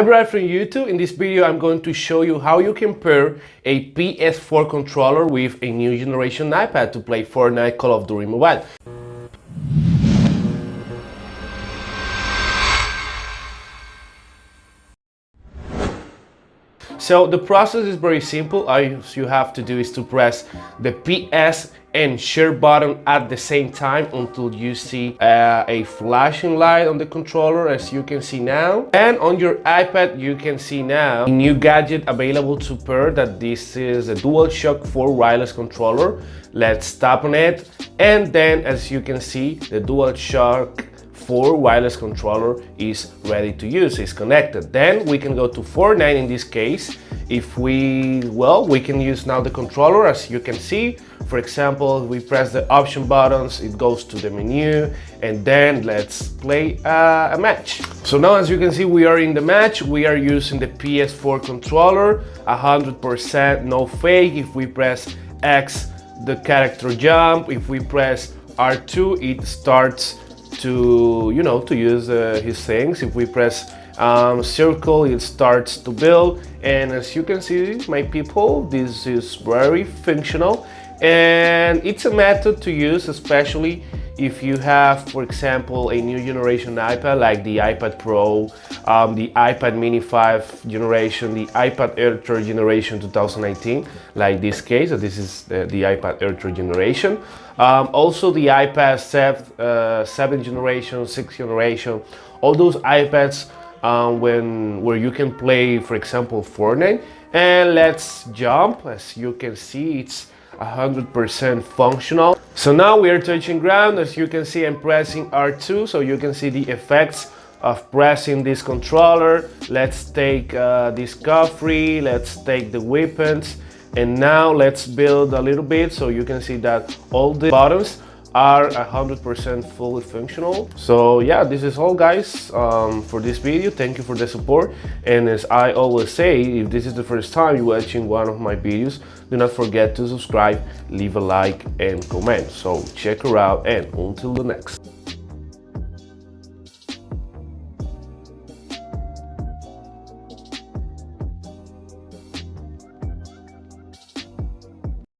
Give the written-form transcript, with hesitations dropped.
I'm Brad from YouTube. In this video, I'm going to show you how you can pair a PS4 controller with a new generation iPad to play Fortnite Cod during mobile. So the process is very simple. All you have to do is to press the PS and share button at the same time until you see a flashing light on the controller, as you can see now. And on your iPad you can see now a new gadget available to pair, that this is a DualShock 4 wireless controller. Let's tap on it, and then as you can see, the DualShock 4 wireless controller is ready to use, is connected. Then we can go to Fortnite in this case. If we can use now the controller, as you can see. For example, we press the option buttons, it goes to the menu, and then let's play a match. So now as you can see, we are in the match. We are using the PS4 controller, 100% no fake. If we press X, the character jump. If we press R2, it starts to use his things. If we press circle, it starts to build. And as you can see, my people, this is very functional, and it's a method to use, especially if you have, for example, a new generation iPad like the iPad Pro, the iPad Mini 5 generation, the iPad Air 3rd generation 2019, like this case. So this is the iPad Air 3rd generation. Also the iPad 7th generation, 6th generation, all those iPads where you can play, for example, Fortnite. And let's jump. As you can see, it's 100% functional. So now we are touching ground. As you can see, I'm pressing R2, so you can see the effects of pressing this controller. Let's take this coffee, let's take the weapons, and now let's build a little bit, so you can see that all the buttons are 100% fully functional. So yeah, this is all, guys, for this video. Thank you for the support, and as I always say, if this is the first time you're watching one of my videos, do not forget to subscribe, leave a like and comment. So check her out, and until the next.